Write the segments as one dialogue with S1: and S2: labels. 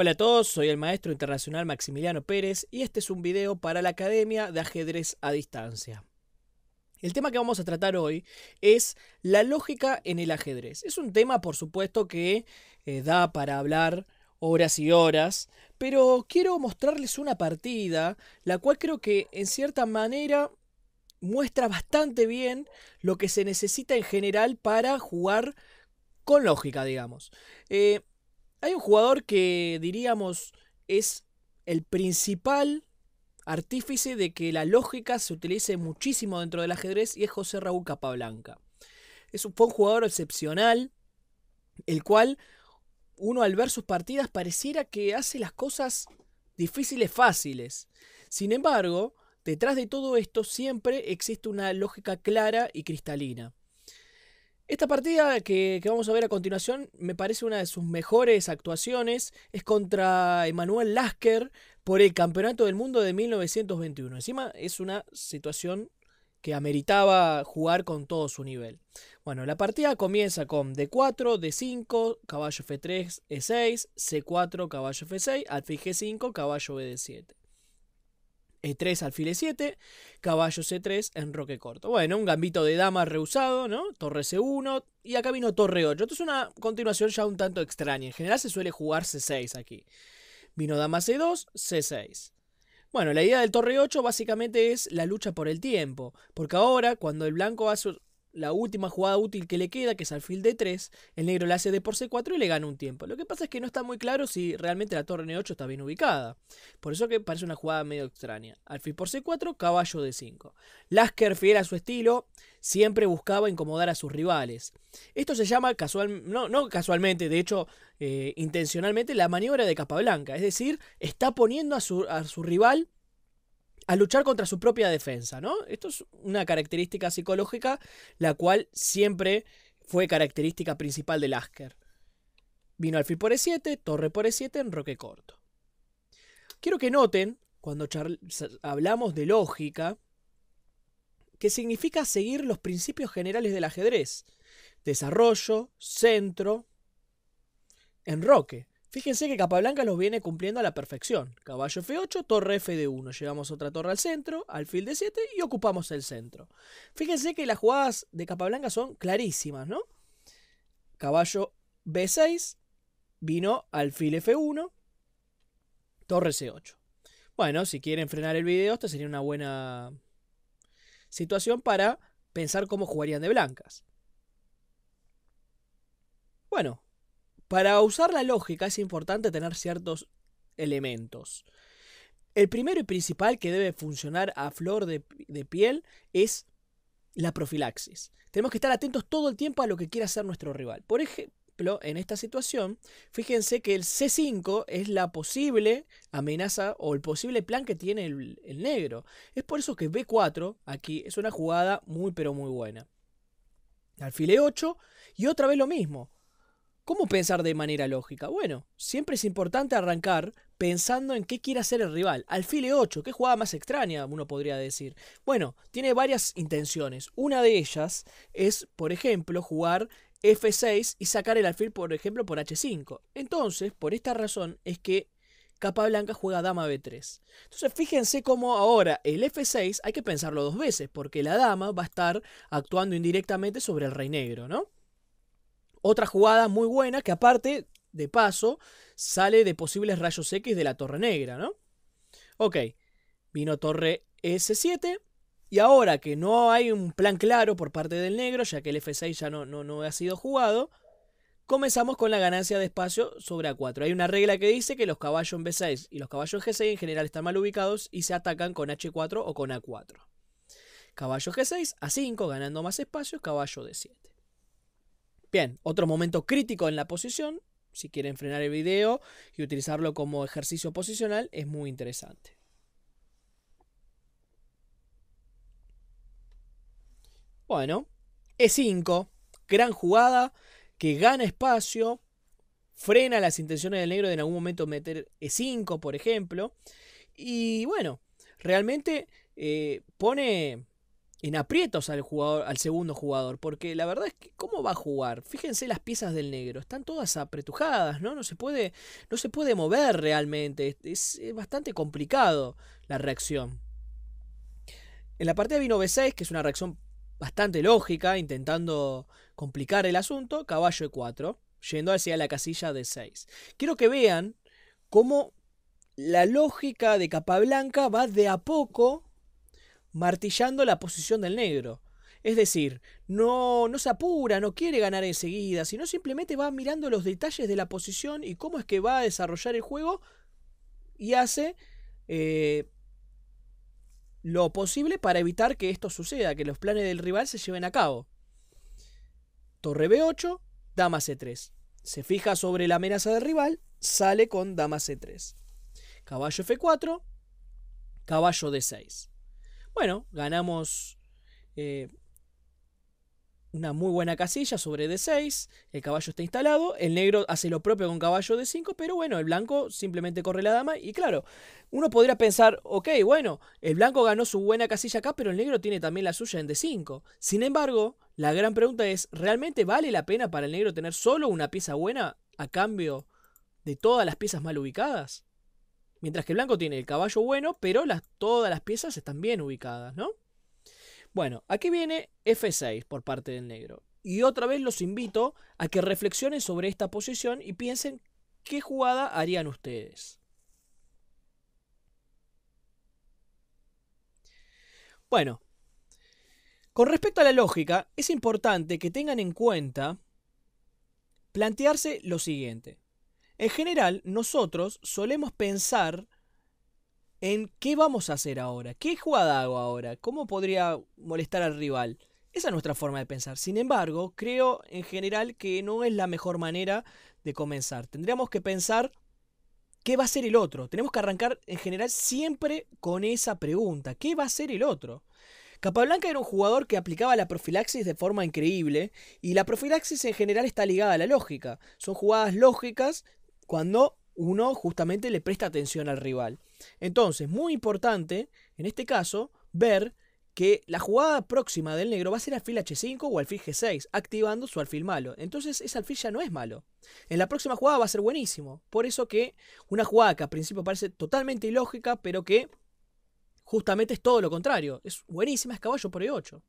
S1: Hola a todos, soy el maestro internacional Maximiliano Pérez y este es un video para la Academia de Ajedrez a Distancia. El tema que vamos a tratar hoy es la lógica en el ajedrez. Es un tema, por supuesto, que da para hablar horas y horas, pero quiero mostrarles una partida, la cual creo que en cierta manera muestra bastante bien lo que se necesita en general para jugar con lógica, digamos. Eh, Hay un jugador que diríamos es el principal artífice de que la lógica se utilice muchísimo dentro del ajedrez y es José Raúl Capablanca. Fue un jugador excepcional, el cual uno al ver sus partidas pareciera que hace las cosas difíciles fáciles. Sin embargo, detrás de todo esto siempre existe una lógica clara y cristalina. Esta partida que vamos a ver a continuación me parece una de sus mejores actuaciones. Es contra Emanuel Lasker por el Campeonato del Mundo de 1921. Encima es una situación que ameritaba jugar con todo su nivel. Bueno, la partida comienza con D4, D5, caballo F3, E6, C4, caballo F6, alfil G5, caballo BD7. E3 alfil E7, caballo C3, enroque corto. Bueno, un gambito de dama rehusado, ¿no? Torre C1 y acá vino torre 8. Esto es una continuación ya un tanto extraña. En general se suele jugar C6 aquí. Vino dama C2, C6. Bueno, la idea del torre 8 básicamente es la lucha por el tiempo. Porque ahora, cuando el blanco hace la última jugada útil que le queda, que es alfil D3, el negro le hace D por C4 y le gana un tiempo. Lo que pasa es que no está muy claro si realmente la torre N8 está bien ubicada. Por eso que parece una jugada medio extraña. Alfil por C4, caballo D5. Lasker, fiel a su estilo, siempre buscaba incomodar a sus rivales. Esto se llama no casualmente, de hecho, intencionalmente, la maniobra de Capablanca. Es decir, está poniendo a su rival a luchar contra su propia defensa, ¿no? Esto es una característica psicológica, la cual siempre fue característica principal de Lasker. Vino alfil por E7, torre por E7, enroque corto. Quiero que noten, cuando hablamos de lógica, que significa seguir los principios generales del ajedrez. Desarrollo, centro, enroque. Fíjense que Capablanca los viene cumpliendo a la perfección. Caballo F8, torre Fd1. Llevamos otra torre al centro, alfil D7 y ocupamos el centro. Fíjense que las jugadas de Capablanca son clarísimas, ¿no? Caballo B6, vino alfil F1, torre C8. Bueno, si quieren frenar el video, esta sería una buena situación para pensar cómo jugarían de blancas. Bueno, para usar la lógica es importante tener ciertos elementos. El primero y principal que debe funcionar a flor de piel es la profilaxis. Tenemos que estar atentos todo el tiempo a lo que quiera hacer nuestro rival. Por ejemplo, en esta situación, fíjense que el C5 es la posible amenaza o el posible plan que tiene el negro. Es por eso que B4 aquí es una jugada muy pero muy buena. Alfil E8 y otra vez lo mismo. ¿Cómo pensar de manera lógica? Bueno, siempre es importante arrancar pensando en qué quiere hacer el rival. Alfil E8, qué jugada más extraña, uno podría decir. Bueno, tiene varias intenciones. Una de ellas es, por ejemplo, jugar F6 y sacar el alfil, por ejemplo, por H5. Entonces, por esta razón es que Capablanca juega dama B3. Entonces, fíjense cómo ahora el F6 hay que pensarlo dos veces, porque la dama va a estar actuando indirectamente sobre el rey negro, ¿no? Otra jugada muy buena que aparte, de paso, sale de posibles rayos X de la torre negra, ¿no? Ok, vino torre S7 y ahora que no hay un plan claro por parte del negro, ya que el F6 ya no ha sido jugado, comenzamos con la ganancia de espacio sobre A4. Hay una regla que dice que los caballos en B6 y los caballos en G6 en general están mal ubicados y se atacan con H4 o con A4. Caballo G6, A5, ganando más espacio, caballo D7. Bien, otro momento crítico en la posición, si quieren frenar el video y utilizarlo como ejercicio posicional, es muy interesante. Bueno, E5, gran jugada que gana espacio, frena las intenciones del negro de en algún momento meter E5, por ejemplo. Y bueno, realmente pone en aprietos al jugador, al segundo jugador, porque la verdad es que ¿cómo va a jugar? Fíjense las piezas del negro, están todas apretujadas, ¿no? No se puede mover realmente, es bastante complicado la reacción. En la partida vino B6, que es una reacción bastante lógica, intentando complicar el asunto, caballo E4, yendo hacia la casilla D6. Quiero que vean cómo la lógica de Capablanca va de a poco martillando la posición del negro. Es decir, no se apura, no quiere ganar enseguida, sino simplemente va mirando los detalles de la posición y cómo es que va a desarrollar el juego y hace lo posible para evitar que esto suceda, que los planes del rival se lleven a cabo. Torre B8, dama C3. Se fija sobre la amenaza del rival, sale con dama C3. Caballo F4, caballo D6. Bueno, ganamos una muy buena casilla sobre D6, el caballo está instalado, el negro hace lo propio con caballo D5, pero bueno, el blanco simplemente corre la dama y claro, uno podría pensar, ok, bueno, el blanco ganó su buena casilla acá, pero el negro tiene también la suya en D5. Sin embargo, la gran pregunta es, ¿realmente vale la pena para el negro tener solo una pieza buena a cambio de todas las piezas mal ubicadas? Mientras que el blanco tiene el caballo bueno, pero todas las piezas están bien ubicadas, ¿no? Bueno, aquí viene F6 por parte del negro. Y otra vez los invito a que reflexionen sobre esta posición y piensen qué jugada harían ustedes. Bueno, con respecto a la lógica, es importante que tengan en cuenta plantearse lo siguiente. En general, nosotros solemos pensar en qué vamos a hacer ahora, qué jugada hago ahora, cómo podría molestar al rival. Esa es nuestra forma de pensar. Sin embargo, creo en general que no es la mejor manera de comenzar. Tendríamos que pensar qué va a hacer el otro. Tenemos que arrancar en general siempre con esa pregunta. ¿Qué va a hacer el otro? Capablanca era un jugador que aplicaba la profilaxis de forma increíble y la profilaxis en general está ligada a la lógica. Son jugadas lógicas cuando uno justamente le presta atención al rival. Entonces, muy importante en este caso ver que la jugada próxima del negro va a ser alfil H5 o alfil G6, activando su alfil malo. Entonces ese alfil ya no es malo. En la próxima jugada va a ser buenísimo. Por eso que una jugada que al principio parece totalmente ilógica, pero que justamente es todo lo contrario. Es buenísima, es caballo por E8.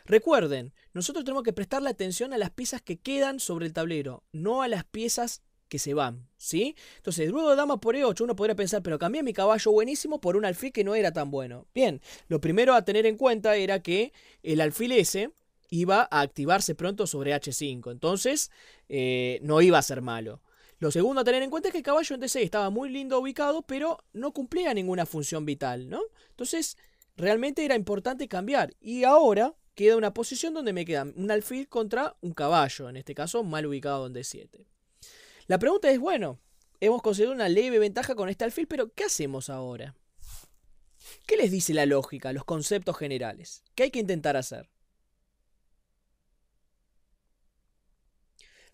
S1: Recuerden, nosotros tenemos que prestarle atención a las piezas que quedan sobre el tablero, no a las piezas que se van, ¿sí? Entonces, luego de dama por E8 uno podría pensar, pero cambié mi caballo buenísimo por un alfil que no era tan bueno. Bien, lo primero a tener en cuenta era que el alfil S iba a activarse pronto sobre H5, entonces no iba a ser malo. Lo segundo a tener en cuenta es que el caballo en D6 estaba muy lindo ubicado, pero no cumplía ninguna función vital, ¿no? Entonces, realmente era importante cambiar. Y ahora queda una posición donde me queda un alfil contra un caballo, en este caso mal ubicado en D7. La pregunta es, bueno, hemos conseguido una leve ventaja con este alfil, pero ¿qué hacemos ahora? ¿Qué les dice la lógica, los conceptos generales? ¿Qué hay que intentar hacer?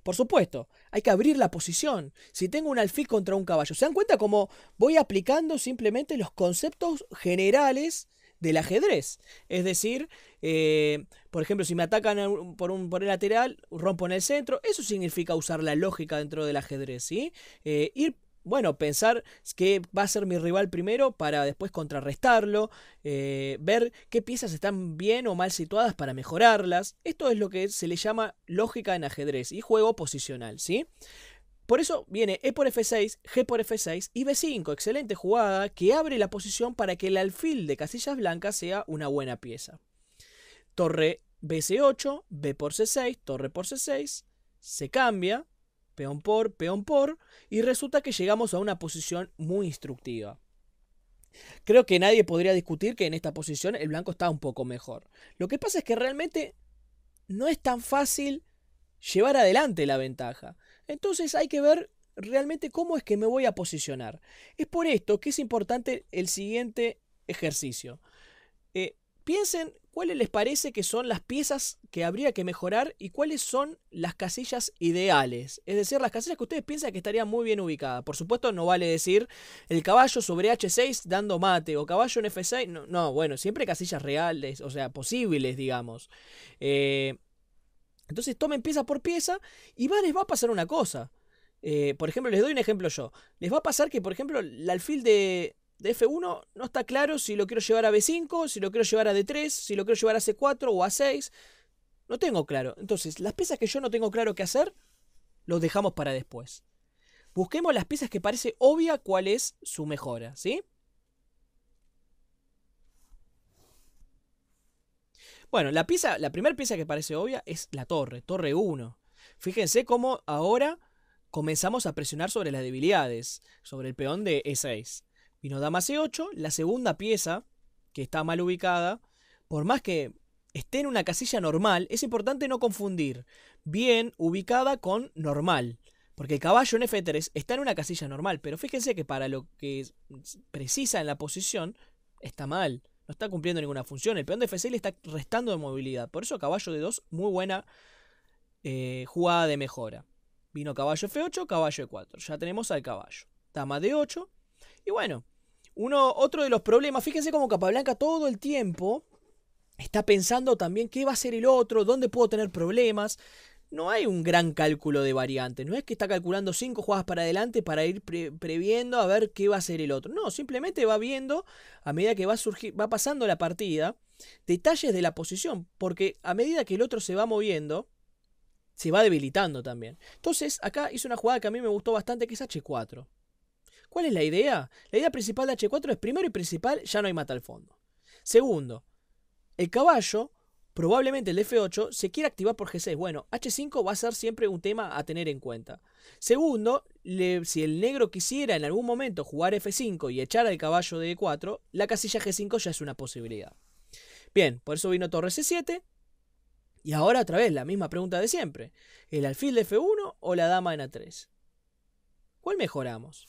S1: Por supuesto, hay que abrir la posición. Si tengo un alfil contra un caballo, ¿se dan cuenta cómo voy aplicando simplemente los conceptos generales del ajedrez? Es decir, por ejemplo, si me atacan por el lateral, rompo en el centro. Eso significa usar la lógica dentro del ajedrez, ¿sí? Bueno, pensar que va a ser mi rival primero para después contrarrestarlo, ver qué piezas están bien o mal situadas para mejorarlas. Esto es lo que se le llama lógica en ajedrez y juego posicional, ¿sí? Por eso viene E por F6, G por F6 y B5, excelente jugada que abre la posición para que el alfil de casillas blancas sea una buena pieza. Torre BC8, B por C6, torre por C6, se cambia, peón por, y resulta que llegamos a una posición muy instructiva. Creo que nadie podría discutir que en esta posición el blanco está un poco mejor. Lo que pasa es que realmente no es tan fácil llevar adelante la ventaja. Entonces hay que ver realmente cómo es que me voy a posicionar. Es por esto que es importante el siguiente ejercicio. piensen cuáles les parece que son las piezas que habría que mejorar y cuáles son las casillas ideales. Es decir, las casillas que ustedes piensan que estarían muy bien ubicadas. Por supuesto, no vale decir el caballo sobre H6 dando mate o caballo en F6. No, no, bueno, siempre casillas reales, o sea, posibles, digamos. Entonces tomen pieza por pieza y les va a pasar una cosa. Por ejemplo, les doy un ejemplo yo. Les va a pasar que, por ejemplo, el alfil de F1 no está claro si lo quiero llevar a B5, si lo quiero llevar a D3, si lo quiero llevar a C4 o a 6. No tengo claro. Entonces, las piezas que yo no tengo claro qué hacer, los dejamos para después. Busquemos las piezas que parece obvia cuál es su mejora, ¿sí? Bueno, la primera pieza que parece obvia es la torre 1. Fíjense cómo ahora comenzamos a presionar sobre las debilidades, sobre el peón de E6. Vino dama C8, la segunda pieza, que está mal ubicada, por más que esté en una casilla normal, es importante no confundir bien ubicada con normal. Porque el caballo en F3 está en una casilla normal, pero fíjense que para lo que precisa en la posición, está mal. No está cumpliendo ninguna función. El peón de F6 le está restando de movilidad. Por eso caballo de 2, muy buena jugada de mejora. Vino caballo F8, caballo E4. Ya tenemos al caballo. Dama D8. Y bueno, otro de los problemas, fíjense cómo Capablanca todo el tiempo está pensando también qué va a ser el otro, dónde puedo tener problemas. No hay un gran cálculo de variantes. No es que está calculando 5 jugadas para adelante para ir previendo a ver qué va a ser el otro. No, simplemente va viendo a medida que va pasando la partida detalles de la posición. Porque a medida que el otro se va moviendo, se va debilitando también. Entonces, acá hice una jugada que a mí me gustó bastante, que es H4. ¿Cuál es la idea? La idea principal de H4 es, primero y principal, ya no hay mata al fondo. Segundo, el caballo, probablemente el de F8, se quiere activar por G6. Bueno, H5 va a ser siempre un tema a tener en cuenta. Segundo, si el negro quisiera en algún momento jugar F5 y echar al caballo de E4, la casilla G5 ya es una posibilidad. Bien, por eso vino torre C7. Y ahora otra vez la misma pregunta de siempre. ¿El alfil de F1 o la dama en A3? ¿Cuál mejoramos?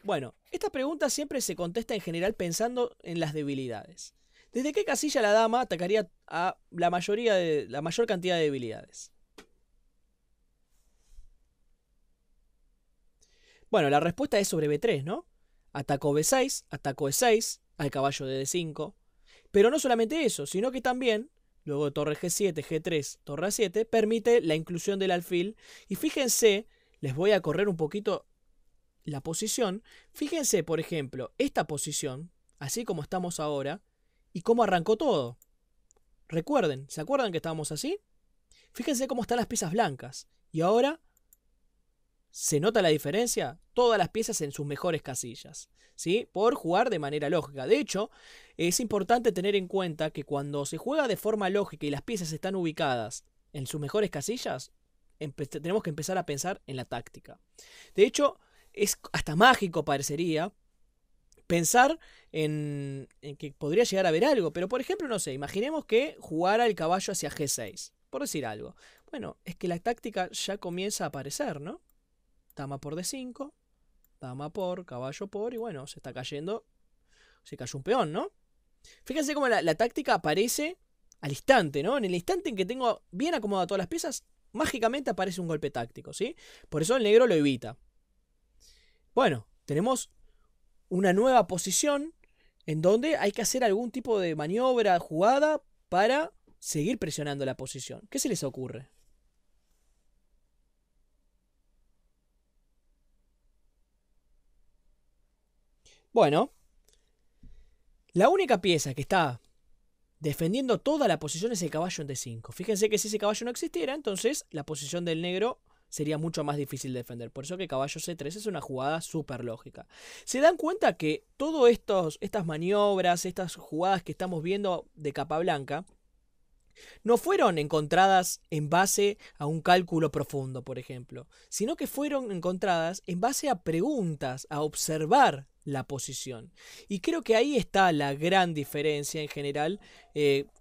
S1: Bueno, esta pregunta siempre se contesta en general pensando en las debilidades. ¿Desde qué casilla la dama atacaría a la mayor cantidad de debilidades? Bueno, la respuesta es sobre B3, ¿no? Ataco B6, ataco E6, al caballo de D5. Pero no solamente eso, sino que también, luego torre G7, G3, torre A7, permite la inclusión del alfil. Y fíjense, les voy a correr un poquito la posición. Fíjense, por ejemplo, esta posición, así como estamos ahora, y cómo arrancó todo. Recuerden, ¿se acuerdan que estábamos así? Fíjense cómo están las piezas blancas. Y ahora, ¿se nota la diferencia? Todas las piezas en sus mejores casillas, ¿sí? Por jugar de manera lógica. De hecho, es importante tener en cuenta que cuando se juega de forma lógica y las piezas están ubicadas en sus mejores casillas, tenemos que empezar a pensar en la táctica. De hecho, es hasta mágico parecería pensar en que podría llegar a haber algo. Pero por ejemplo, no sé, imaginemos que jugara el caballo hacia G6, por decir algo. Bueno, es que la táctica ya comienza a aparecer, ¿no? Dama por D5, dama por, caballo por, y bueno, se está cayendo, se cayó un peón, ¿no? Fíjense cómo la táctica aparece al instante, ¿no? En el instante en que tengo bien acomodadas todas las piezas, mágicamente aparece un golpe táctico, ¿sí? Por eso el negro lo evita. Bueno, tenemos una nueva posición en donde hay que hacer algún tipo de maniobra, jugada, para seguir presionando la posición. ¿Qué se les ocurre? Bueno, la única pieza que está defendiendo toda la posición es el caballo en D5. Fíjense que si ese caballo no existiera, entonces la posición del negro sería mucho más difícil de defender. Por eso que caballo C3 es una jugada súper lógica. ¿Se dan cuenta que todas estas maniobras, estas jugadas que estamos viendo de Capablanca, no fueron encontradas en base a un cálculo profundo, por ejemplo, sino que fueron encontradas en base a preguntas, a observar la posición. Y creo que ahí está la gran diferencia en general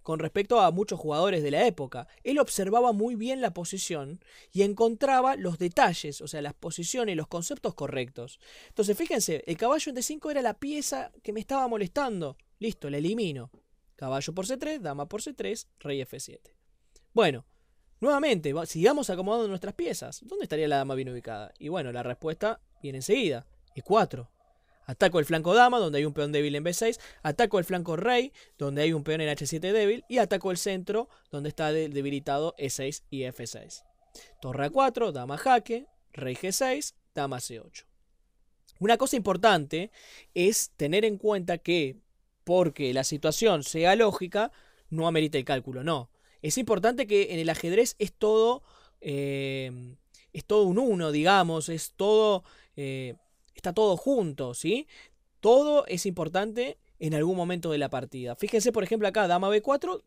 S1: con respecto a muchos jugadores de la época. Él observaba muy bien la posición y encontraba los detalles, o sea, las posiciones, los conceptos correctos. Entonces, fíjense, el caballo en D5 era la pieza que me estaba molestando. Listo, la elimino. Caballo por C3, dama por C3, rey F7. Bueno, nuevamente, sigamos acomodando nuestras piezas. ¿Dónde estaría la dama bien ubicada? Y bueno, la respuesta viene enseguida. E4. Ataco el flanco dama, donde hay un peón débil en B6. Ataco el flanco rey, donde hay un peón en H7 débil. Y ataco el centro, donde está debilitado E6 y F6. Torre A4, dama jaque, rey G6, dama C8. Una cosa importante es tener en cuenta que, porque la situación sea lógica, no amerita el cálculo, no. Es importante que en el ajedrez es todo un uno, digamos, es todo... está todo junto, ¿sí? Todo es importante en algún momento de la partida. Fíjense, por ejemplo, acá, dama B4,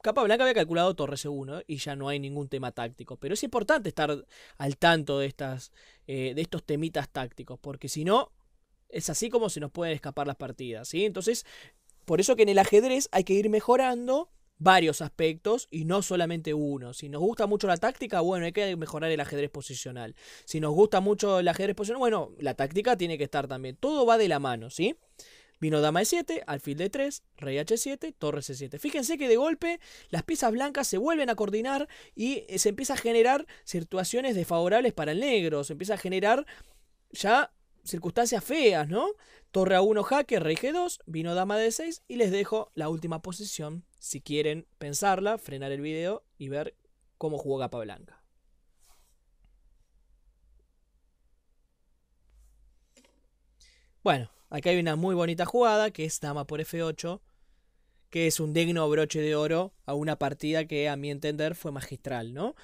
S1: Capablanca había calculado torre C1 y ya no hay ningún tema táctico. Pero es importante estar al tanto de estos temitas tácticos, porque si no, es así como se nos pueden escapar las partidas, ¿sí? Entonces, por eso que en el ajedrez hay que ir mejorando varios aspectos y no solamente uno. Si nos gusta mucho la táctica, bueno, hay que mejorar el ajedrez posicional. Si nos gusta mucho el ajedrez posicional, bueno, la táctica tiene que estar también. Todo va de la mano, ¿sí? Vino dama E7, alfil D3, rey H7, torre C7. Fíjense que de golpe las piezas blancas se vuelven a coordinar y se empieza a generar situaciones desfavorables para el negro. Se empieza a generar ya circunstancias feas, ¿no? Torre A1 jaque, rey G2, vino dama D6 y les dejo la última posición si quieren pensarla, frenar el video y ver cómo jugó Capablanca. Bueno, acá hay una muy bonita jugada que es dama por F8, que es un digno broche de oro a una partida que a mi entender fue magistral, ¿no?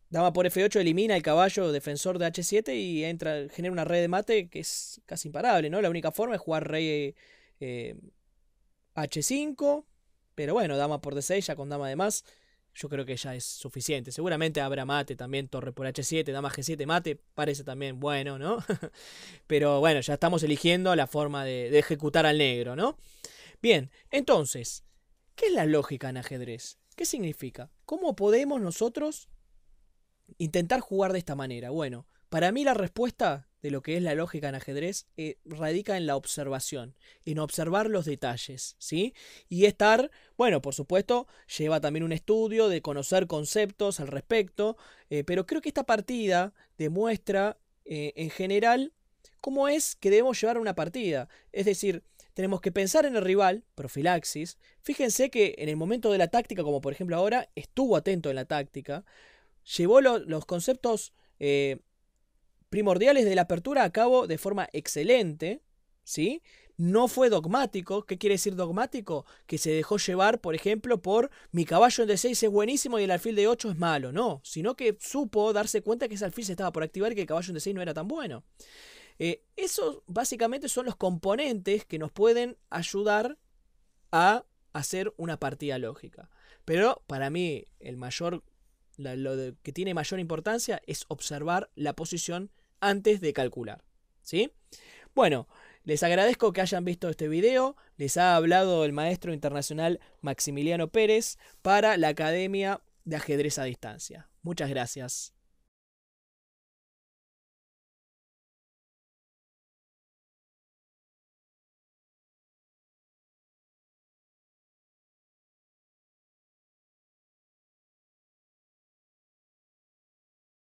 S1: Dama por F8 elimina el caballo defensor de H7 y genera una red de mate que es casi imparable, ¿no? La única forma es jugar rey H5, pero bueno, dama por D6 ya con dama de más, yo creo que ya es suficiente. Seguramente habrá mate también, torre por H7, dama G7, mate, parece también bueno, ¿no? Pero bueno, ya estamos eligiendo la forma de ejecutar al negro, ¿no? Bien, entonces, ¿qué es la lógica en ajedrez? ¿Qué significa? ¿Cómo podemos nosotros intentar jugar de esta manera? Bueno, para mí la respuesta de lo que es la lógica en ajedrez radica en la observación, en observar los detalles, ¿sí? Y estar, bueno, por supuesto, lleva también un estudio de conocer conceptos al respecto, pero creo que esta partida demuestra en general cómo es que debemos llevar una partida. Es decir, tenemos que pensar en el rival, profilaxis. Fíjense que en el momento de la táctica, como por ejemplo ahora, estuvo atento en la táctica, llevó los conceptos primordiales de la apertura a cabo de forma excelente, ¿sí? No fue dogmático. ¿Qué quiere decir dogmático? Que se dejó llevar, por ejemplo, por mi caballo en D6 es buenísimo y el alfil de 8 es malo. No, sino que supo darse cuenta que ese alfil se estaba por activar y que el caballo en D6 no era tan bueno. Esos básicamente son los componentes que nos pueden ayudar a hacer una partida lógica. Pero para mí lo que tiene mayor importancia es observar la posición antes de calcular, ¿sí? Bueno, les agradezco que hayan visto este video. Les ha hablado el maestro internacional Maximiliano Pérez para la Academia de Ajedrez a Distancia. Muchas gracias.